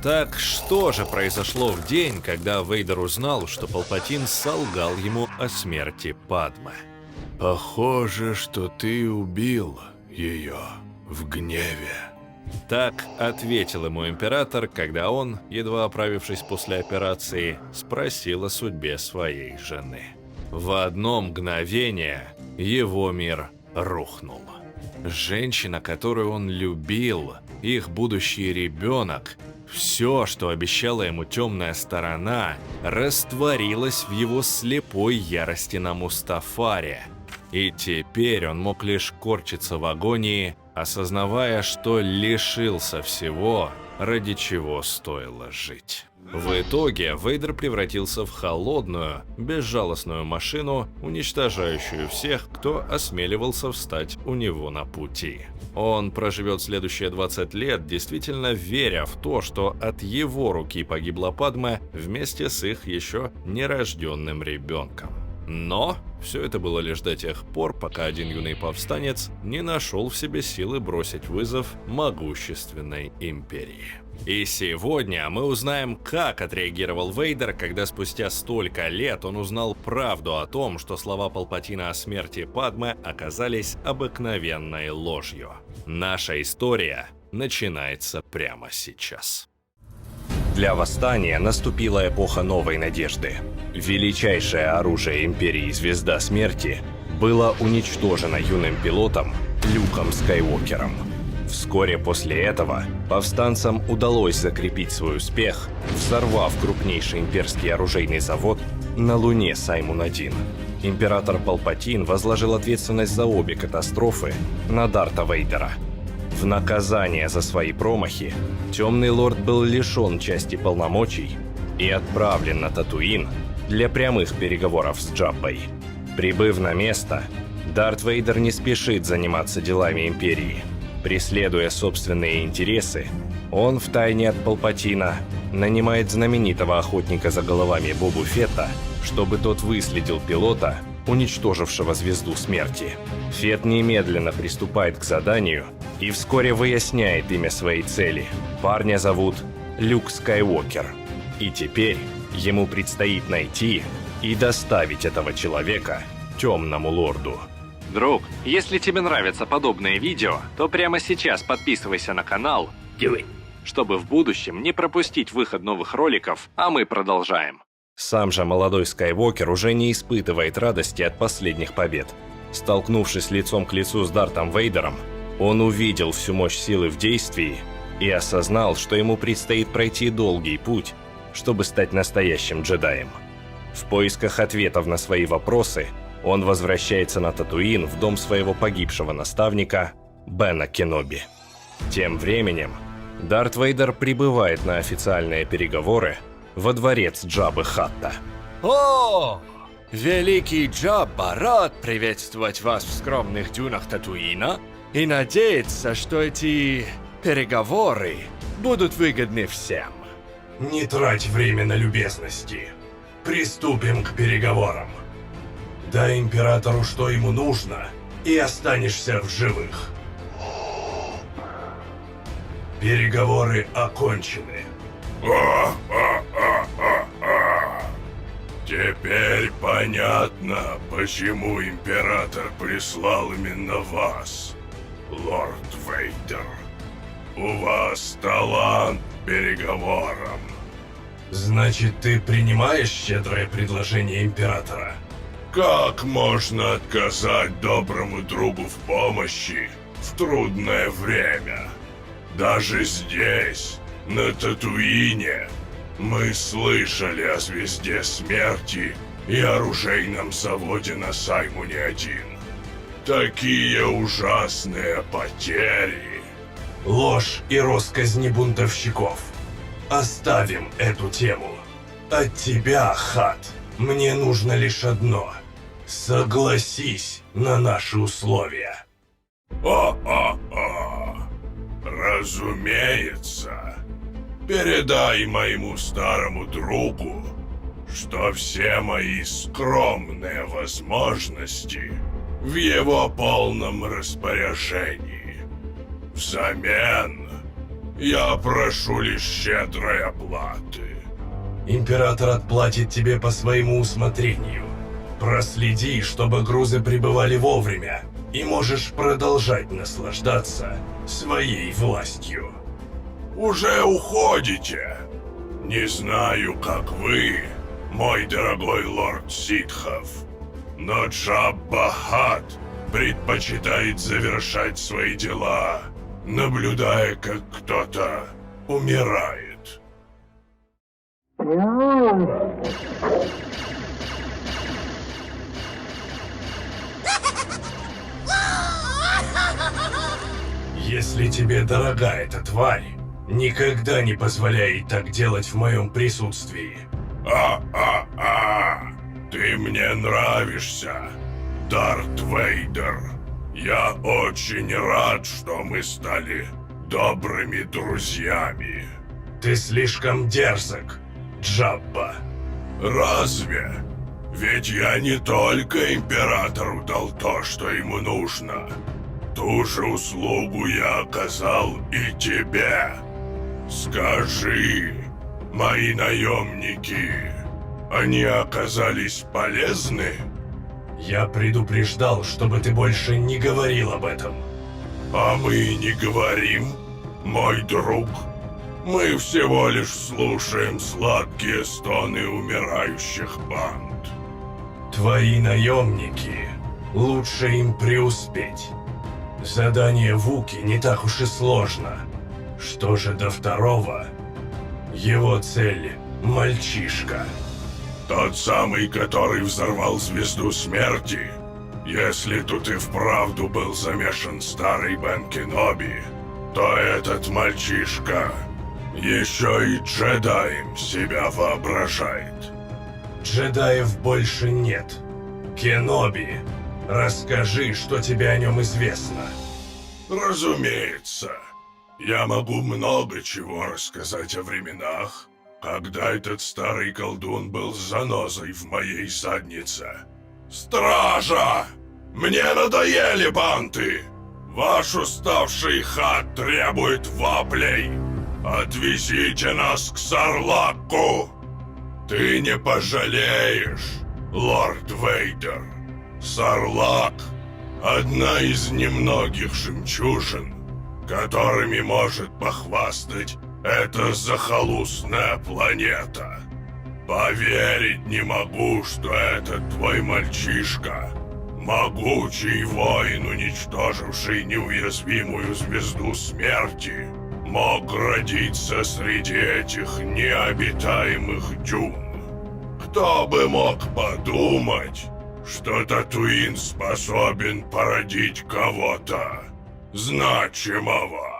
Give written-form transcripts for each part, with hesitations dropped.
Так что же произошло в день, когда Вейдер узнал, что Палпатин солгал ему о смерти Падмы? Похоже, что ты убил ее в гневе. Так ответил ему император, когда он, едва оправившись после операции, спросил о судьбе своей жены. В одно мгновение его мир рухнул. Женщина, которую он любил, их будущий ребенок, все, что обещала ему темная сторона, растворилось в его слепой ярости на Мустафаре. И теперь он мог лишь корчиться в агонии, осознавая, что лишился всего, ради чего стоило жить. В итоге Вейдер превратился в холодную, безжалостную машину, уничтожающую всех, кто осмеливался встать у него на пути. Он проживет следующие 20 лет, действительно веря в то, что от его руки погибла Падма вместе с их еще нерожденным ребенком. Но все это было лишь до тех пор, пока один юный повстанец не нашел в себе силы бросить вызов могущественной империи. И сегодня мы узнаем, как отреагировал Вейдер, когда спустя столько лет он узнал правду о том, что слова Палпатина о смерти Падмы оказались обыкновенной ложью. Наша история начинается прямо сейчас. Для восстания наступила эпоха новой надежды. Величайшее оружие Империи Звезда Смерти было уничтожено юным пилотом Люком Скайуокером. Вскоре после этого повстанцам удалось закрепить свой успех, взорвав крупнейший имперский оружейный завод на Луне Саймун-1. Император Палпатин возложил ответственность за обе катастрофы на Дарта Вейдера. В наказание за свои промахи Темный Лорд был лишен части полномочий и отправлен на Татуин для прямых переговоров с Джаббой. Прибыв на место, Дарт Вейдер не спешит заниматься делами Империи. Преследуя собственные интересы, он втайне от Палпатина нанимает знаменитого охотника за головами Бобу Фетта, чтобы тот выследил пилота, уничтожившего Звезду Смерти. Фетт немедленно приступает к заданию и вскоре выясняет имя своей цели. Парня зовут Люк Скайуокер. И теперь ему предстоит найти и доставить этого человека Темному Лорду. Друг, если тебе нравятся подобные видео, то прямо сейчас подписывайся на канал, чтобы в будущем не пропустить выход новых роликов, а мы продолжаем. Сам же молодой Скайуокер уже не испытывает радости от последних побед. Столкнувшись лицом к лицу с Дартом Вейдером, он увидел всю мощь силы в действии и осознал, что ему предстоит пройти долгий путь, чтобы стать настоящим джедаем. В поисках ответов на свои вопросы он возвращается на Татуин в дом своего погибшего наставника Бена Кеноби. Тем временем Дарт Вейдер прибывает на официальные переговоры во дворец Джаббы Хатта. О, великий Джабба, рад приветствовать вас в скромных дюнах Татуина и надеяться, что эти переговоры будут выгодны всем. Не трать время на любезности. Приступим к переговорам. Дай императору, что ему нужно, и останешься в живых. Переговоры окончены. Теперь понятно, почему император прислал именно вас, лорд Вейдер. У вас талант к переговорам. Значит, ты принимаешь щедрое предложение императора? Как можно отказать доброму другу в помощи в трудное время? Даже здесь, на Татуине, мы слышали о Звезде Смерти и оружейном заводе на Саймуне-1. Такие ужасные потери. Ложь и россказни бунтовщиков. Оставим эту тему. От тебя, Хат, мне нужно лишь одно. Согласись на наши условия. О-о-о! Разумеется. Передай моему старому другу, что все мои скромные возможности в его полном распоряжении. Взамен Я прошу лишь щедрой оплаты. Император отплатит тебе по своему усмотрению. Проследи, чтобы грузы прибывали вовремя, и можешь продолжать наслаждаться своей властью. Уже уходите? Не знаю, как вы, мой дорогой лорд Ситхов, но Джабба Хат предпочитает завершать свои дела, наблюдая, как кто-то умирает. Если тебе дорога эта тварь, никогда не позволяй ей так делать в моем присутствии. Ты мне нравишься, Дарт Вейдер. Я очень рад, что мы стали добрыми друзьями. Ты слишком дерзок, Джабба. Разве? Ведь я не только императору дал то, что ему нужно. Ту же услугу я оказал и тебе. Скажи, мои наемники, они оказались полезны? Я предупреждал, чтобы ты больше не говорил об этом. А мы не говорим, мой друг. Мы всего лишь слушаем сладкие стоны умирающих банд. Твои наемники, лучше им преуспеть. Задание Вуки не так уж и сложно. Что же до второго? Его цель – мальчишка. Тот самый, который взорвал звезду смерти? Если тут и вправду был замешан старый Бен Кеноби, то этот мальчишка еще и джедаем себя воображает. Джедаев больше нет. Кеноби, расскажи, что тебе о нем известно. Разумеется. Я могу много чего рассказать о временах, когда этот старый колдун был занозой в моей заднице. Стража! Мне надоели банты! Ваш уставший хат требует воплей! Отвезите нас к Сарлакку! Ты не пожалеешь, лорд Вейдер. Сарлак – одна из немногих жемчужин, которыми может похвастать эта захолустная планета. Поверить не могу, что этот твой мальчишка, могучий воин, уничтоживший неуязвимую звезду смерти, мог родиться среди этих необитаемых дюн. Кто бы мог подумать, что Татуин способен породить кого-то значимого.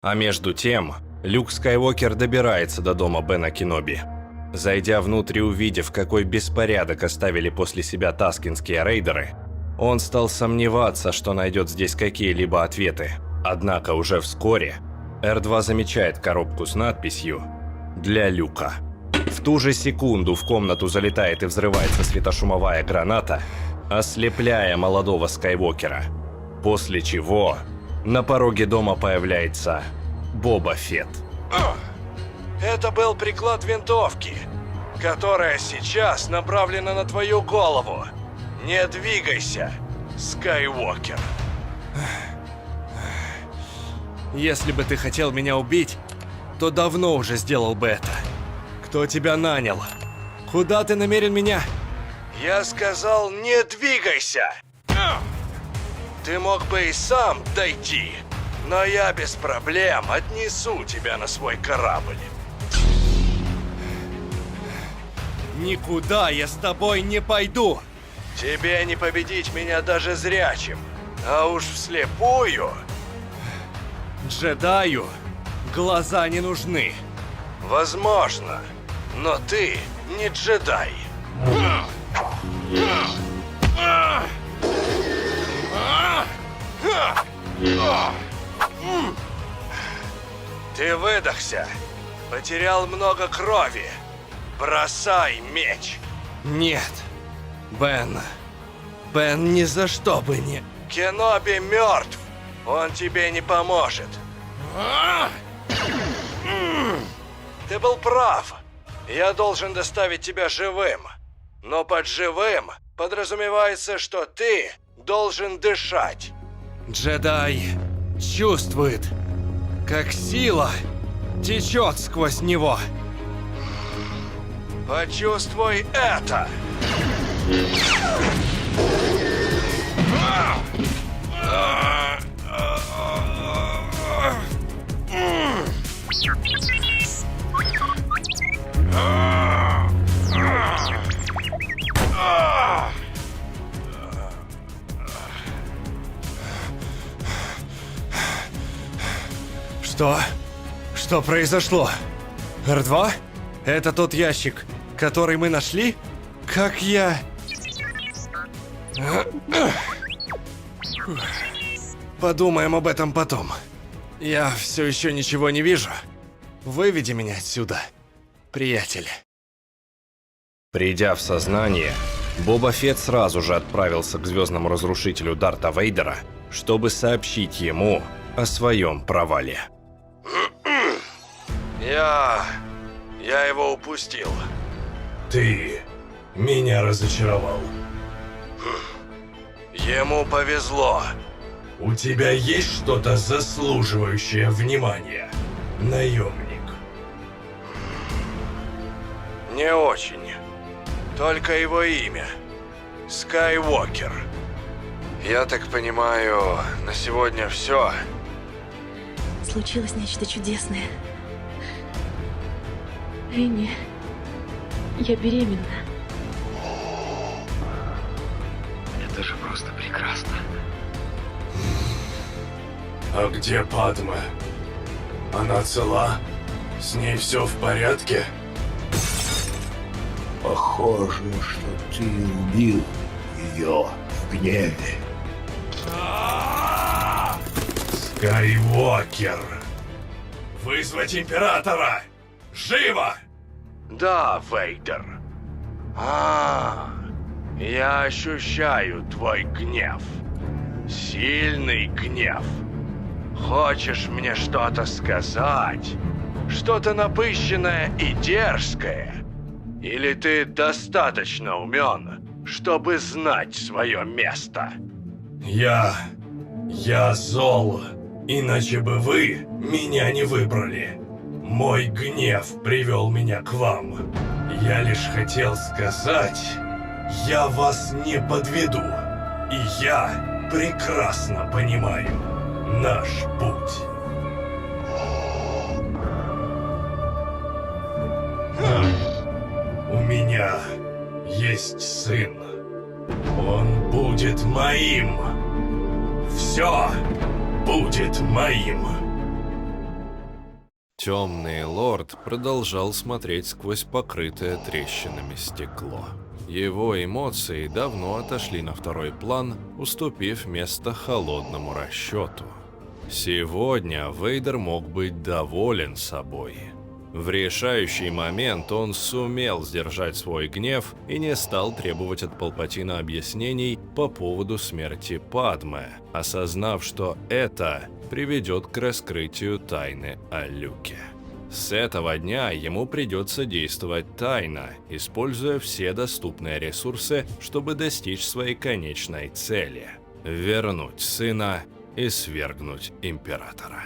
А между тем, Люк Скайуокер добирается до дома Бена Кеноби. Зайдя внутрь и увидев, какой беспорядок оставили после себя таскинские рейдеры, он стал сомневаться, что найдет здесь какие-либо ответы. Однако уже вскоре R2 замечает коробку с надписью «Для Люка». В ту же секунду в комнату залетает и взрывается светошумовая граната, ослепляя молодого Скайуокера. После чего на пороге дома появляется Боба Фетт. Это был приклад винтовки, которая сейчас направлена на твою голову. Не двигайся, Скайуокер. Если бы ты хотел меня убить, то давно уже сделал бы это. Кто тебя нанял? Куда ты намерен меня? Я сказал, не двигайся. Ты мог бы и сам дойти, но я без проблем отнесу тебя на свой корабль. Никуда я с тобой не пойду. Тебе не победить меня даже зрячим, а уж вслепую. Джедаю глаза не нужны. Возможно, но ты не джедай. Ты выдохся, потерял много крови. Бросай меч. Нет, Бен. Бен ни за что бы не... Кеноби мертв. Он тебе не поможет. Ты был прав. Я должен доставить тебя живым. Но под живым подразумевается, что ты должен дышать. Джедай чувствует, как сила течет сквозь него. Почувствуй это. Что? Что произошло? Р2? Это тот ящик, который мы нашли? Как я... Подумаем об этом потом. Я все еще ничего не вижу. Выведи меня отсюда, приятель. Придя в сознание, Боба Фетт сразу же отправился к звездному разрушителю Дарта Вейдера, чтобы сообщить ему о своем провале. Я его упустил. Ты меня разочаровал. Ему повезло. У тебя есть что-то заслуживающее внимания, наемник? Не очень. Только его имя. Скайуокер. Я так понимаю, на сегодня все. Случилось нечто чудесное. Энни, я беременна. Это же просто прекрасно. А где Падме? Она цела? С ней все в порядке? Похоже, что ты убил ее в гневе. Скайуокер! Вызвать Императора! Живо! Да, Вейдер. Я ощущаю твой гнев. Сильный гнев. Хочешь мне что-то сказать? Что-то напыщенное и дерзкое? Или ты достаточно умен, чтобы знать свое место? Я зол, иначе бы вы меня не выбрали. Мой гнев привел меня к вам. Я лишь хотел сказать, я вас не подведу. И я прекрасно понимаю наш путь. У меня есть сын. Он будет моим. Все будет моим. Темный лорд продолжал смотреть сквозь покрытое трещинами стекло. Его эмоции давно отошли на второй план, уступив место холодному расчету. Сегодня Вейдер мог быть доволен собой. В решающий момент он сумел сдержать свой гнев и не стал требовать от Палпатина объяснений по поводу смерти Падме, осознав, что это приведет к раскрытию тайны о Люке. С этого дня ему придется действовать тайно, используя все доступные ресурсы, чтобы достичь своей конечной цели – вернуть сына и свергнуть императора.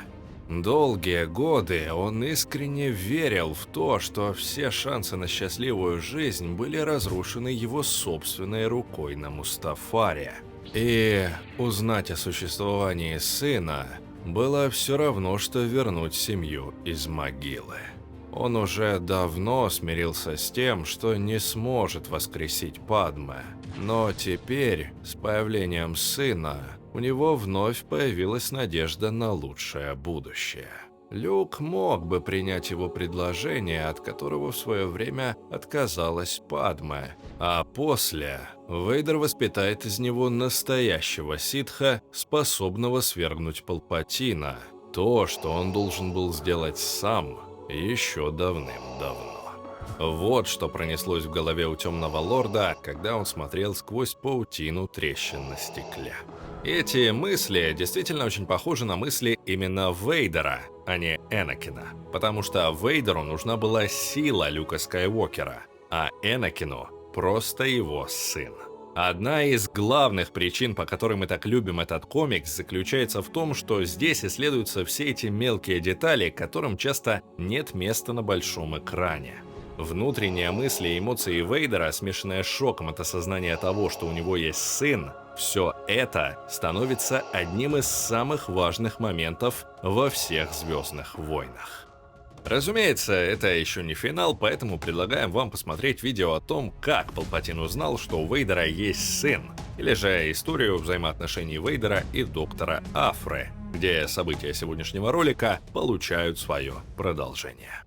Долгие годы он искренне верил в то, что все шансы на счастливую жизнь были разрушены его собственной рукой на Мустафаре. И узнать о существовании сына было все равно, что вернуть семью из могилы. Он уже давно смирился с тем, что не сможет воскресить Падме, но теперь, с появлением сына, у него вновь появилась надежда на лучшее будущее. Люк мог бы принять его предложение, от которого в свое время отказалась Падме, а после Вейдер воспитает из него настоящего ситха, способного свергнуть Палпатина, то, что он должен был сделать сам еще давным-давно. Вот что пронеслось в голове у Темного Лорда, когда он смотрел сквозь паутину трещин на стекле. Эти мысли действительно очень похожи на мысли именно Вейдера, а не Энакина. Потому что Вейдеру нужна была сила Люка Скайуокера, а Энакину просто его сын. Одна из главных причин, по которой мы так любим этот комикс, заключается в том, что здесь исследуются все эти мелкие детали, которым часто нет места на большом экране. Внутренние мысли и эмоции Вейдера, смешанные с шоком от осознания того, что у него есть сын, все это становится одним из самых важных моментов во всех «Звездных войнах». Разумеется, это еще не финал, поэтому предлагаем вам посмотреть видео о том, как Палпатин узнал, что у Вейдера есть сын, или же историю взаимоотношений Вейдера и доктора Афры, где события сегодняшнего ролика получают свое продолжение.